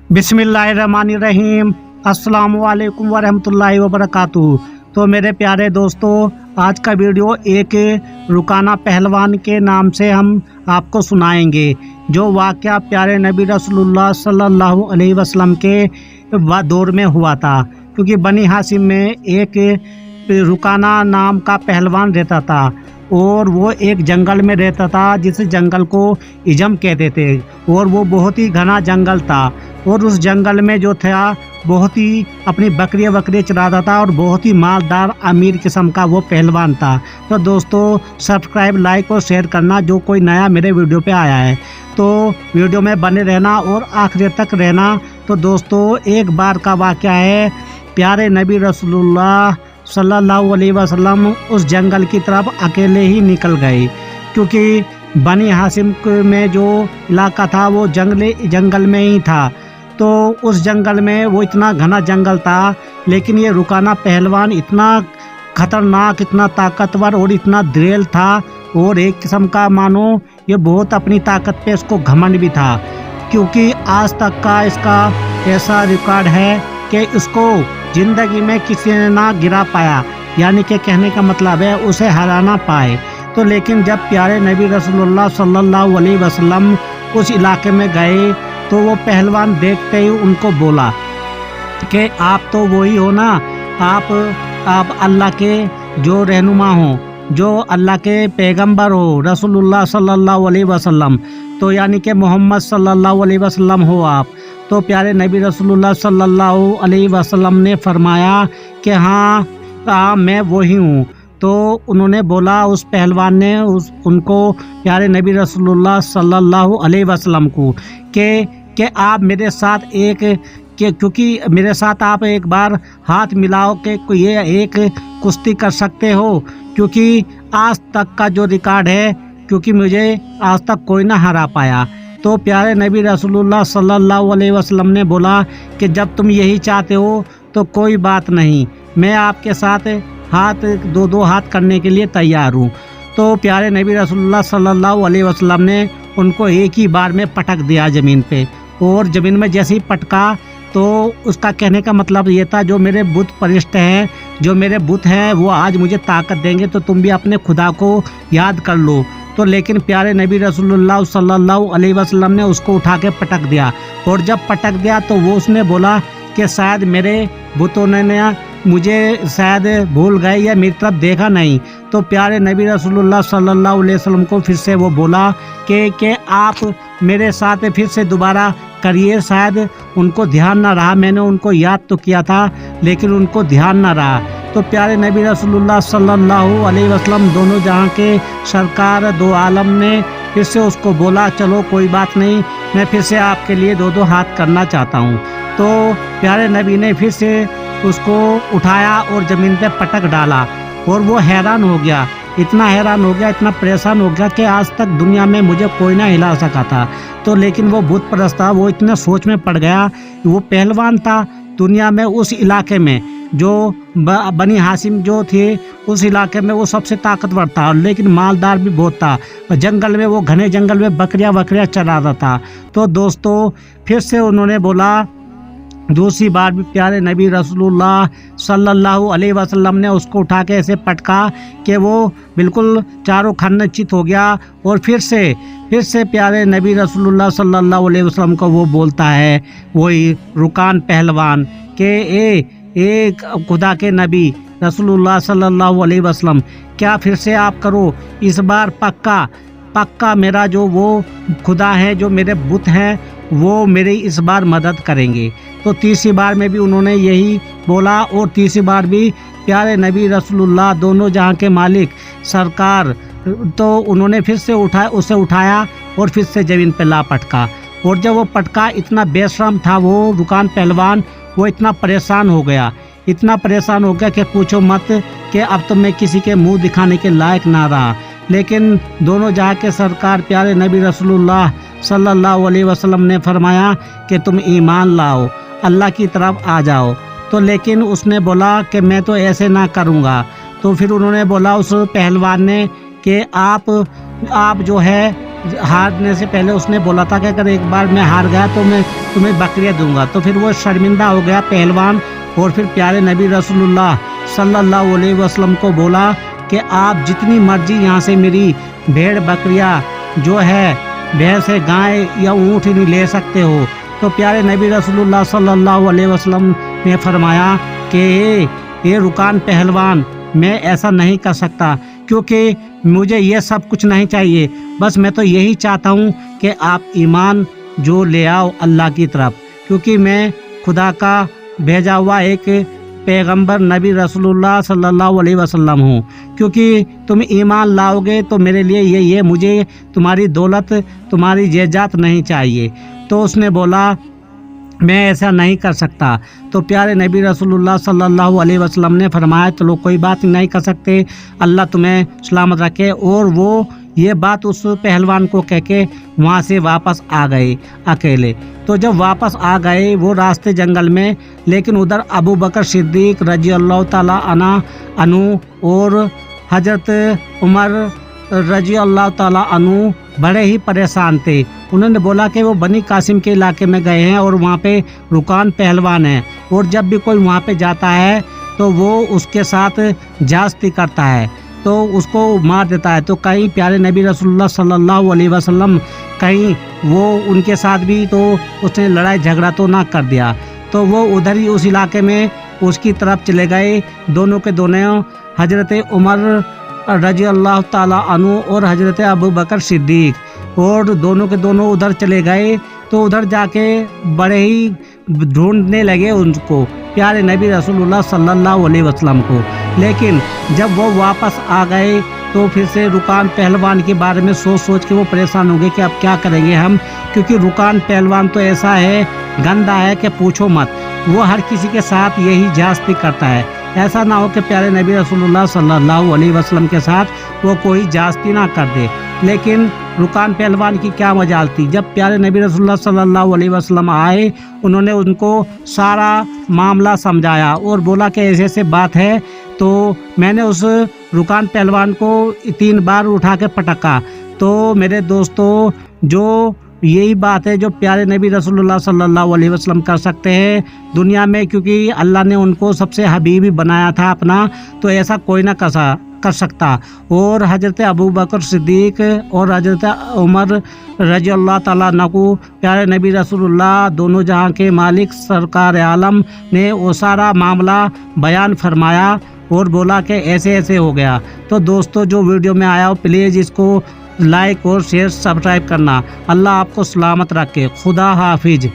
बिस्मिल्लाहिर्रहमानिर्रहीम। अस्सलाम वालेकुम वरहमतुल्लाहि वबरकातुहू। तो मेरे प्यारे दोस्तों, आज का वीडियो एक रुकाना पहलवान के नाम से हम आपको सुनाएंगे, जो वाक़या प्यारे नबी रसूलुल्लाह सल्लल्लाहु अलैहि वसल्लम के दौर में हुआ था। क्योंकि बनी हाशिम में एक रुकाना नाम का पहलवान रहता था और वो एक जंगल में रहता था, जिस जंगल को इजम कहते थे, और वो बहुत ही घना जंगल था। और उस जंगल में जो था बहुत ही अपनी बकरियां चराता था और बहुत ही मालदार अमीर किस्म का वो पहलवान था। तो दोस्तों, सब्सक्राइब, लाइक और शेयर करना जो कोई नया मेरे वीडियो पे आया है, तो वीडियो में बने रहना और आखिर तक रहना। तो दोस्तों, एक बार का वाक़या है, प्यारे नबी रसूलुल्लाह सल्लल्लाहु अलैहि वसल्लम उस जंगल की तरफ अकेले ही निकल गए। क्योंकि बनी हाशिम में जो इलाका था वो जंगल में ही था। तो उस जंगल में वो इतना घना जंगल था, लेकिन ये रुकाना पहलवान इतना खतरनाक, इतना ताकतवर और इतना दृढ़ था, और एक किस्म का मानो ये बहुत अपनी ताकत पे इसको घमंड भी था। क्योंकि आज तक का इसका ऐसा रिकॉर्ड है कि इसको ज़िंदगी में किसी ने ना गिरा पाया, यानी कि कहने का मतलब है उसे हराना पाए। तो लेकिन जब प्यारे नबी रसूलुल्लाह सल्लल्लाहु अलैहि वसल्लम उस इलाके में गए, तो वो पहलवान देखते ही उनको बोला कि आप तो वही हो ना, आप अल्लाह के जो रहनुमा हो, जो अल्लाह के पैगंबर हो, रसूलुल्लाह सल्लल्लाहु अलैहि वसल्लम, तो यानी कि मोहम्मद सल्लल्लाहु अलैहि वसल्लम हो आप। तो प्यारे नबी रसूलुल्लाह सल्लल्लाहु अलैहि वसल्लम ने फरमाया कि हाँ मैं वही हूँ। तो उन्होंने बोला, उस पहलवान ने उनको प्यारे नबी रसूलुल्लाह सल्लल्लाहु अलैहि वसल्लम को कि आप मेरे साथ क्योंकि मेरे साथ आप एक बार हाथ मिलाओ कि ये एक कुश्ती कर सकते हो। क्योंकि आज तक का जो रिकॉर्ड है, क्योंकि मुझे आज तक कोई ना हरा पाया। तो प्यारे नबी रसूलुल्लाह सल्लल्लाहु अलैहि वसल्लम ने बोला कि जब तुम यही चाहते हो तो कोई बात नहीं, मैं आपके साथ दो हाथ करने के लिए तैयार हूँ। तो प्यारे नबी रसूलुल्लाह सल्लल्लाहु अलैहि वसल्लम ने उनको एक ही बार में पटक दिया ज़मीन पे, और ज़मीन में जैसे ही पटका तो उसका कहने का मतलब ये था, जो मेरे बुत परिष्ट हैं, जो मेरे बुत हैं, वो आज मुझे ताकत देंगे, तो तुम भी अपने खुदा को याद कर लो। तो लेकिन प्यारे नबी रसूलुल्लाह सल्लल्लाहु अलैहि वसल्लम ने उसको उठा के पटक दिया, और जब पटक दिया तो वो उसने बोला कि शायद मेरे बुतों ने मुझे शायद भूल गए या मेरी तरफ देखा नहीं। तो प्यारे नबी रसूलुल्लाह सल्लल्लाहु अलैहि वसल्लम को फिर से वो बोला कि आप मेरे साथ फिर से दोबारा करिए। शायद उनको ध्यान ना रहा, मैंने उनको याद तो किया था लेकिन उनको ध्यान ना रहा। तो प्यारे नबी रसूलुल्लाह सल्लल्लाहु अलैहि वसल्लम, दोनों जहां के सरकार, दो आलम ने फिर से उसको बोला, चलो कोई बात नहीं, मैं फिर से आपके लिए दो हाथ करना चाहता हूँ। तो प्यारे नबी ने फिर से उसको उठाया और ज़मीन पे पटक डाला, और वो हैरान हो गया, इतना हैरान हो गया, इतना परेशान हो गया कि आज तक दुनिया में मुझे कोई ना हिला सका था। तो लेकिन वो बुत परस्त था, वो इतना सोच में पड़ गया। वो पहलवान था दुनिया में, उस इलाके में जो बनी हाशिम जो थे, उस इलाके में वो सबसे ताकतवर था, लेकिन मालदार भी बहुत था। जंगल में, वो घने जंगल में बकरियां चराता था। तो दोस्तों, फिर से उन्होंने बोला, दूसरी बार भी प्यारे नबी रसूलुल्लाह सल्लल्लाहु अलैहि वसल्लम ने उसको उठा के ऐसे पटका कि वो बिल्कुल चारों खन्नचित हो गया। और फिर से प्यारे नबी रसूलुल्लाह सल्लल्लाहु अलैहि वसल्लम को वो बोलता है, वही रुकान पहलवान, कि ए खुदा के नबी रसूलुल्लाह सल्लल्लाहु अलैहि वसल्लम, क्या फिर से आप करो, इस बार पक्का मेरा जो वो खुदा है, जो मेरे बुत हैं, वो मेरी इस बार मदद करेंगे। तो तीसरी बार में भी उन्होंने यही बोला, और तीसरी बार भी प्यारे नबी रसूलुल्लाह, दोनों जहां के मालिक सरकार, तो उन्होंने फिर से उसे उठाया और फिर से ज़मीन पे ला पटका। और जब वो पटका, इतना बेशरम था वो रुकान पहलवान, वो इतना परेशान हो गया कि पूछो मत, कि अब तो मैं किसी के मुंह दिखाने के लायक ना रहा। लेकिन दोनों जहाँ के सरकार प्यारे नबी रसूलुल्लाह सल्लल्लाहु अलैहि वसल्लम ने फरमाया कि तुम ईमान लाओ, अल्लाह की तरफ आ जाओ। तो लेकिन उसने बोला कि मैं तो ऐसे ना करूँगा। तो फिर उन्होंने बोला उस पहलवान ने कि आप जो है हारने से पहले उसने बोला था कि अगर एक बार मैं हार गया तो मैं तुम्हें बकरियाँ दूंगा। तो फिर वो शर्मिंदा हो गया पहलवान, और फिर प्यारे नबी रसूलुल्लाह सल्लल्लाहु अलैहि वसल्लम को बोला कि आप जितनी मर्जी यहाँ से मेरी भेड़ बकरियाँ जो है, भैंस है, गाय या ऊँट नहीं ले सकते हो। तो प्यारे नबी रसूलुल्लाह सल्लल्लाहु अलैहि वसल्लम ने फरमाया कि ये रुकान पहलवान, मैं ऐसा नहीं कर सकता, क्योंकि मुझे ये सब कुछ नहीं चाहिए। बस मैं तो यही चाहता हूँ कि आप ईमान जो ले आओ अल्लाह की तरफ, क्योंकि मैं खुदा का भेजा हुआ एक पैगंबर नबी रसूलुल्लाह सल्लल्लाहु अलैहि वसल्लम हूँ। क्योंकि तुम ईमान लाओगे तो मेरे लिए ये मुझे तुम्हारी दौलत, तुम्हारी जायदाद नहीं चाहिए। तो उसने बोला मैं ऐसा नहीं कर सकता। तो प्यारे नबी रसूलुल्लाह सल्लल्लाहु अलैहि वसल्लम ने फरमाया चलो कोई बात नहीं कर सकते, अल्लाह तुम्हें सलामत रखे। और वो ये बात उस पहलवान को कह के वहाँ से वापस आ गए अकेले। तो जब वापस आ गए वो रास्ते जंगल में, लेकिन उधर अबू बकर सिद्दीक रजी अल्लाह ताला अनु और हजरत उमर रजी अल्लाह ताला अनु बड़े ही परेशान थे। उन्होंने बोला कि वो बनी कासिम के इलाके में गए हैं और वहाँ पे रुकान पहलवान है, और जब भी कोई वहाँ पे जाता है तो वो उसके साथ जास्ती करता है, तो उसको मार देता है। तो कहीं प्यारे नबी रसूलुल्लाह सल्लल्लाहु अलैहि वसल्लम कहीं वो उनके साथ भी तो उसने लड़ाई झगड़ा तो ना कर दिया। तो वो उधर ही उस इलाके में उसकी तरफ चले गए। दोनों के दोनों हजरत उमर रजी अल्लाह ताला अनु और हजरत अबू बकर सिद्दीक, और दोनों के दोनों उधर चले गए। तो उधर जाके बड़े ही ढूंढने लगे उनको, प्यारे नबी रसूलुल्लाह सल्लल्लाहु अलैहि वसल्लम को। लेकिन जब वो वापस आ गए तो फिर से रुकान पहलवान के बारे में सोच के वो परेशान हो गए कि अब क्या करेंगे हम, क्योंकि रुकान पहलवान तो ऐसा है, गंदा है कि पूछो मत। वो हर किसी के साथ यही जास्ती करता है। ऐसा ना हो कि प्यारे नबी रसूलुल्लाह सल्लल्लाहु अलैहि वसल्लम के साथ वो कोई जास्ती ना कर दे। लेकिन रुकान पहलवान की क्या मजाल थी, जब प्यारे नबी रसूलुल्लाह सल्लल्लाहु अलैहि वसल्लम आए उन्होंने उनको सारा मामला समझाया और बोला कि ऐसे ऐसे बात है। तो मैंने उस रुकान पहलवान को 3 बार उठा के पटका। तो मेरे दोस्तों, जो यही बात है जो प्यारे नबी रसूलुल्लाह सल्लल्लाहु अलैहि वसल्लम कर सकते हैं दुनिया में, क्योंकि अल्लाह ने उनको सबसे हबीबी बनाया था अपना, तो ऐसा कोई ना कर सकता। और हजरत अबू बकर सिद्दीक और हजरत उमर रजी अल्लाह ताला अन्हु, प्यारे नबी रसूलुल्लाह दोनों जहां के मालिक सरकार आलम ने वो सारा मामला बयान फरमाया और बोला कि ऐसे ऐसे हो गया। तो दोस्तों, जो वीडियो में आया हो प्लीज़ इसको लाइक और शेयर सब्सक्राइब करना। अल्लाह आपको सलामत रखे। खुदा हाफिज।